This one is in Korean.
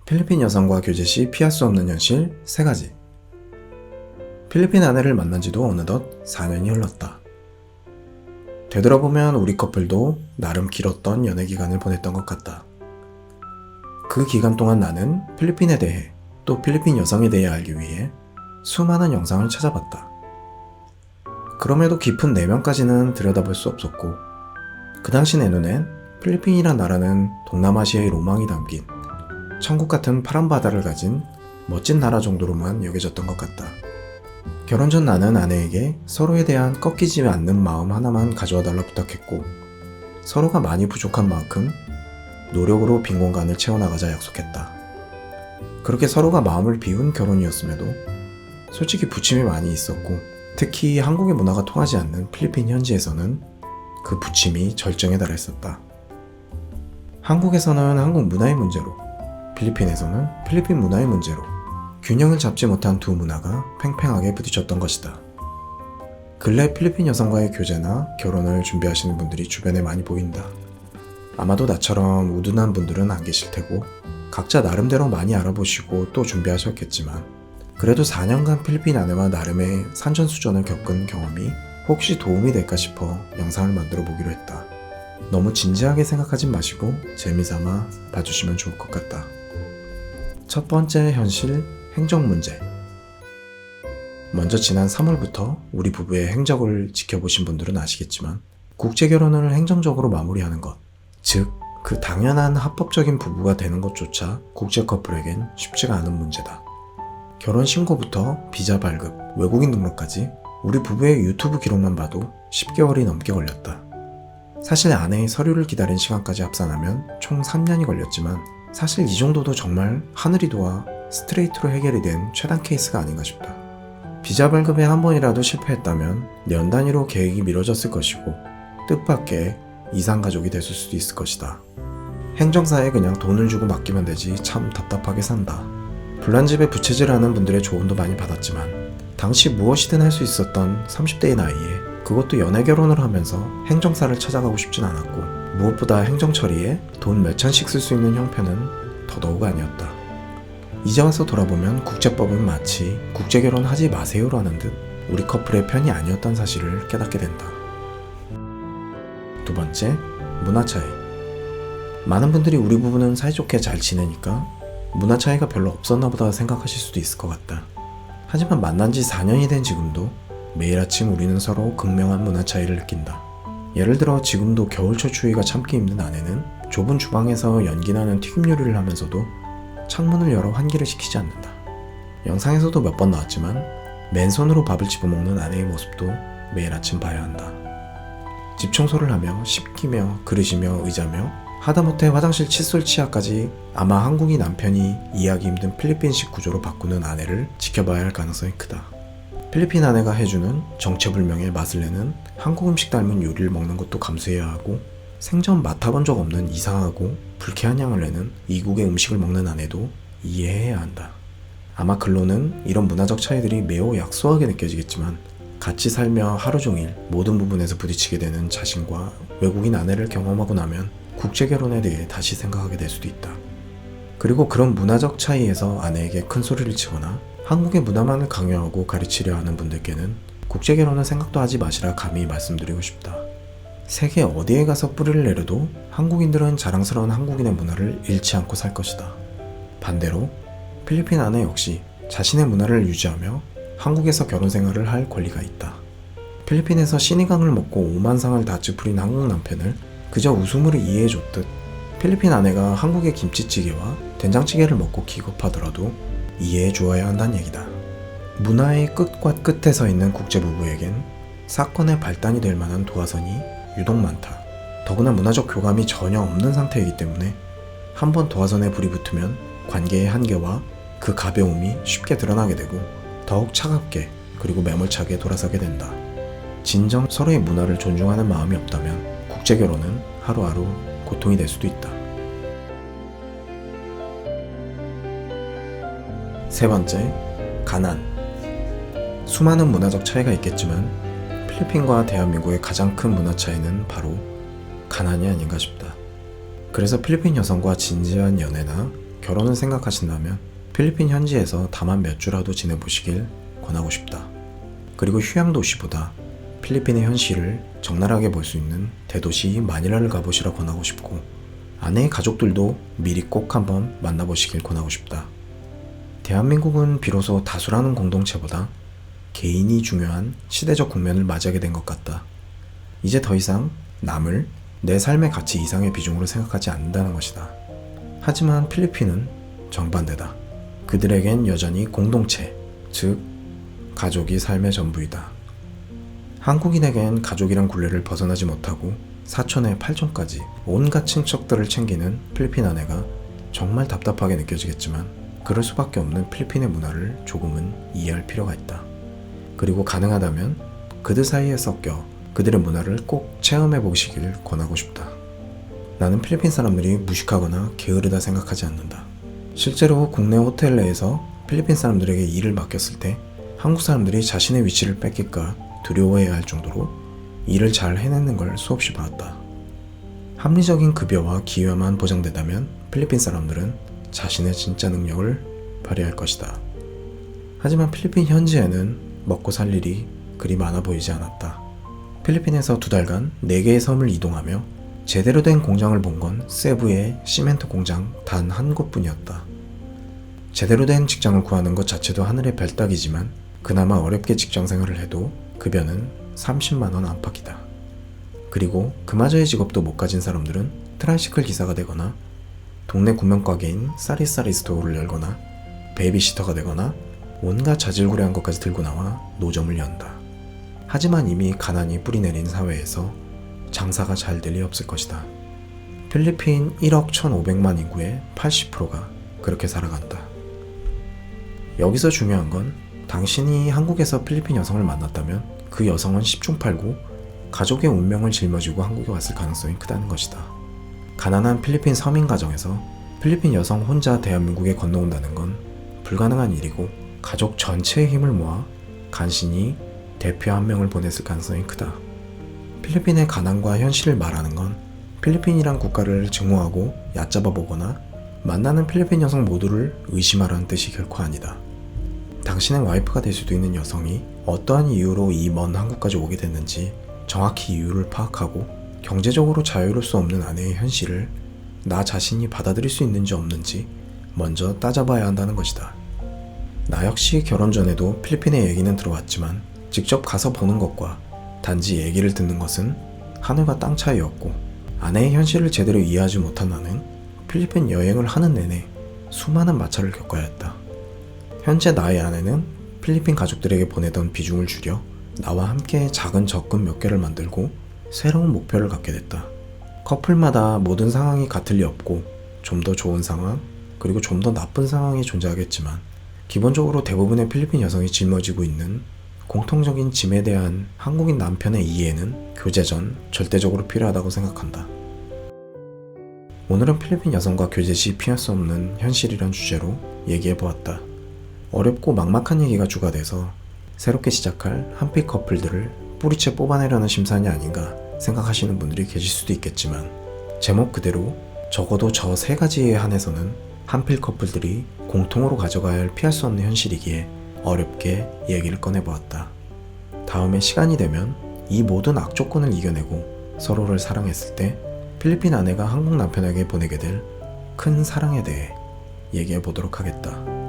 필리핀 여성과 교제 시 피할 수 없는 현실 3가지. 필리핀 아내를 만난 지도 어느덧 4년이 흘렀다. 되돌아보면 우리 커플도 나름 길었던 연애 기간을 보냈던 것 같다. 그 기간 동안 나는 필리핀에 대해 또 필리핀 여성에 대해 알기 위해 수많은 영상을 찾아봤다. 그럼에도 깊은 내면까지는 들여다볼 수 없었고 그 당시 내 눈엔 필리핀이란 나라는 동남아시아의 로망이 담긴 천국 같은 파란 바다를 가진 멋진 나라 정도로만 여겨졌던 것 같다. 결혼 전 나는 아내에게 서로에 대한 꺾이지 않는 마음 하나만 가져와 달라 부탁했고 서로가 많이 부족한 만큼 노력으로 빈 공간을 채워나가자 약속했다. 그렇게 서로가 마음을 비운 결혼이었음에도 솔직히 부침이 많이 있었고 특히 한국의 문화가 통하지 않는 필리핀 현지에서는 그 부침이 절정에 달했었다. 한국에서는 한국 문화의 문제로 필리핀에서는 필리핀 문화의 문제로 균형을 잡지 못한 두 문화가 팽팽하게 부딪혔던 것이다. 근래 필리핀 여성과의 교제나 결혼을 준비하시는 분들이 주변에 많이 보인다. 아마도 나처럼 우둔한 분들은 안 계실 테고 각자 나름대로 많이 알아보시고 또 준비하셨겠지만 그래도 4년간 필리핀 아내와 나름의 산전수전을 겪은 경험이 혹시 도움이 될까 싶어 영상을 만들어 보기로 했다. 너무 진지하게 생각하진 마시고 재미삼아 봐주시면 좋을 것 같다. 첫 번째 현실, 행정 문제. 먼저 지난 3월부터 우리 부부의 행적을 지켜보신 분들은 아시겠지만 국제결혼을 행정적으로 마무리하는 것, 즉 그 당연한 합법적인 부부가 되는 것조차 국제 커플에겐 쉽지가 않은 문제다. 결혼 신고부터 비자 발급, 외국인 등록까지 우리 부부의 유튜브 기록만 봐도 10개월이 넘게 걸렸다. 사실 아내의 서류를 기다린 시간까지 합산하면 총 3년이 걸렸지만 사실 이 정도도 정말 하늘이 도와 스트레이트로 해결이 된 최단 케이스가 아닌가 싶다. 비자 발급에 한 번이라도 실패했다면 년 단위로 계획이 미뤄졌을 것이고 뜻밖의 이상가족이 됐을 수도 있을 것이다. 행정사에 그냥 돈을 주고 맡기면 되지 참 답답하게 산다. 불난집에 부채질하는 분들의 조언도 많이 받았지만 당시 무엇이든 할 수 있었던 30대의 나이에 그것도 연애 결혼을 하면서 행정사를 찾아가고 싶진 않았고 무엇보다 행정 처리에 돈 몇천씩 쓸 수 있는 형편은 더더욱 아니었다. 이제 와서 돌아보면 국제법은 마치 국제결혼 하지 마세요라는 듯 우리 커플의 편이 아니었던 사실을 깨닫게 된다. 두 번째, 문화 차이. 많은 분들이 우리 부부는 사이좋게 잘 지내니까 문화 차이가 별로 없었나 보다 생각하실 수도 있을 것 같다. 하지만 만난 지 4년이 된 지금도 매일 아침 우리는 서로 극명한 문화 차이를 느낀다. 예를 들어 지금도 겨울철 추위가 참기 힘든 아내는 좁은 주방에서 연기나는 튀김 요리를 하면서도 창문을 열어 환기를 시키지 않는다. 영상에서도 몇 번 나왔지만 맨손으로 밥을 집어먹는 아내의 모습도 매일 아침 봐야 한다. 집 청소를 하며 씻기며 그릇이며 의자며 하다못해 화장실 칫솔 치아까지 아마 한국인 남편이 이해하기 힘든 필리핀식 구조로 바꾸는 아내를 지켜봐야 할 가능성이 크다. 필리핀 아내가 해주는 정체불명의 맛을 내는 한국 음식 닮은 요리를 먹는 것도 감수해야 하고 생전 맡아본 적 없는 이상하고 불쾌한 향을 내는 이국의 음식을 먹는 아내도 이해해야 한다. 아마 글로는 이런 문화적 차이들이 매우 약소하게 느껴지겠지만 같이 살며 하루 종일 모든 부분에서 부딪히게 되는 자신과 외국인 아내를 경험하고 나면 국제결혼에 대해 다시 생각하게 될 수도 있다. 그리고 그런 문화적 차이에서 아내에게 큰 소리를 치거나 한국의 문화만을 강요하고 가르치려 하는 분들께는 국제결혼은 생각도 하지 마시라 감히 말씀드리고 싶다. 세계 어디에 가서 뿌리를 내려도 한국인들은 자랑스러운 한국인의 문화를 잃지 않고 살 것이다. 반대로 필리핀 아내 역시 자신의 문화를 유지하며 한국에서 결혼 생활을 할 권리가 있다. 필리핀에서 시니강을 먹고 오만상을 다 찌푸린 한국 남편을 그저 웃음으로 이해해줬듯 필리핀 아내가 한국의 김치찌개와 된장찌개를 먹고 기겁하더라도 이해해주어야 한다는 얘기다. 문화의 끝과 끝에 서 있는 국제부부에겐 사건의 발단이 될 만한 도화선이 유독 많다. 더구나 문화적 교감이 전혀 없는 상태이기 때문에 한번 도화선에 불이 붙으면 관계의 한계와 그 가벼움이 쉽게 드러나게 되고 더욱 차갑게 그리고 매몰차게 돌아서게 된다. 진정 서로의 문화를 존중하는 마음이 없다면 국제결혼은 하루하루 고통이 될 수도 있다. 세 번째, 가난. 수많은 문화적 차이가 있겠지만 필리핀과 대한민국의 가장 큰 문화 차이는 바로 가난이 아닌가 싶다. 그래서 필리핀 여성과 진지한 연애나 결혼을 생각하신다면 필리핀 현지에서 다만 몇 주라도 지내보시길 권하고 싶다. 그리고 휴양 도시보다 필리핀의 현실을 적나라하게 볼 수 있는 대도시 마닐라를 가보시라 권하고 싶고, 아내의 가족들도 미리 꼭 한번 만나보시길 권하고 싶다. 대한민국은 비로소 다수라는 공동체보다 개인이 중요한 시대적 국면을 맞이하게 된 것 같다. 이제 더 이상 남을 내 삶의 가치 이상의 비중으로 생각하지 않는다는 것이다. 하지만 필리핀은 정반대다. 그들에겐 여전히 공동체, 즉 가족이 삶의 전부이다. 한국인에겐 가족이란 굴레를 벗어나지 못하고 사촌에 팔촌까지 온갖 친척들을 챙기는 필리핀 아내가 정말 답답하게 느껴지겠지만, 그럴 수밖에 없는 필리핀의 문화를 조금은 이해할 필요가 있다. 그리고 가능하다면 그들 사이에 섞여 그들의 문화를 꼭 체험해 보시길 권하고 싶다. 나는 필리핀 사람들이 무식하거나 게으르다 생각하지 않는다. 실제로 국내 호텔 내에서 필리핀 사람들에게 일을 맡겼을 때 한국 사람들이 자신의 위치를 뺏길까 두려워해야 할 정도로 일을 잘 해내는 걸 수없이 봤다. 합리적인 급여와 기회만 보장된다면 필리핀 사람들은 자신의 진짜 능력을 발휘할 것이다. 하지만 필리핀 현지에는 먹고 살 일이 그리 많아 보이지 않았다. 필리핀에서 2달간 4개의 섬을 이동하며 제대로 된 공장을 본 건 세부의 시멘트 공장 단 한 곳뿐이었다. 제대로 된 직장을 구하는 것 자체도 하늘의 별 따기지만 그나마 어렵게 직장 생활을 해도 급여는 30만 원 안팎이다. 그리고 그마저의 직업도 못 가진 사람들은 트라이시클 기사가 되거나 동네 구명가게인 쌀이쌀이 스토어를 열거나 베이비시터가 되거나 온갖 자질구레한 것까지 들고 나와 노점을 연다. 하지만 이미 가난이 뿌리내린 사회에서 장사가 잘 될 리 없을 것이다. 필리핀 1억 1,500만 인구의 80%가 그렇게 살아간다. 여기서 중요한 건 당신이 한국에서 필리핀 여성을 만났다면 그 여성은 10중 8구 가족의 운명을 짊어지고 한국에 왔을 가능성이 크다는 것이다. 가난한 필리핀 서민 가정에서 필리핀 여성 혼자 대한민국에 건너온다는 건 불가능한 일이고, 가족 전체의 힘을 모아 간신히 대표 한 명을 보냈을 가능성이 크다. 필리핀의 가난과 현실을 말하는 건 필리핀이란 국가를 증오하고 얕잡아 보거나 만나는 필리핀 여성 모두를 의심하라는 뜻이 결코 아니다. 당신의 와이프가 될 수도 있는 여성이 어떠한 이유로 이 먼 한국까지 오게 됐는지 정확히 이유를 파악하고 경제적으로 자유로울 수 없는 아내의 현실을 나 자신이 받아들일 수 있는지 없는지 먼저 따져봐야 한다는 것이다. 나 역시 결혼 전에도 필리핀의 얘기는 들어왔지만 직접 가서 보는 것과 단지 얘기를 듣는 것은 하늘과 땅 차이였고, 아내의 현실을 제대로 이해하지 못한 나는 필리핀 여행을 하는 내내 수많은 마찰을 겪어야 했다. 현재 나의 아내는 필리핀 가족들에게 보내던 비중을 줄여 나와 함께 작은 적금 몇 개를 만들고 새로운 목표를 갖게 됐다. 커플마다 모든 상황이 같을 리 없고 좀 더 좋은 상황, 그리고 좀 더 나쁜 상황이 존재하겠지만 기본적으로 대부분의 필리핀 여성이 짊어지고 있는 공통적인 짐에 대한 한국인 남편의 이해는 교제 전 절대적으로 필요하다고 생각한다. 오늘은 필리핀 여성과 교제 시 피할 수 없는 현실이란 주제로 얘기해보았다. 어렵고 막막한 얘기가 주가 돼서 새롭게 시작할 한필 커플들을 뿌리채 뽑아내려는 심산이 아닌가 생각하시는 분들이 계실 수도 있겠지만, 제목 그대로 적어도 저 3가지에 한해서는 한필 커플들이 공통으로 가져가야 할 피할 수 없는 현실이기에 어렵게 얘기를 꺼내보았다. 다음에 시간이 되면 이 모든 악조건을 이겨내고 서로를 사랑했을 때 필리핀 아내가 한국 남편에게 보내게 될 큰 사랑에 대해 얘기해 보도록 하겠다.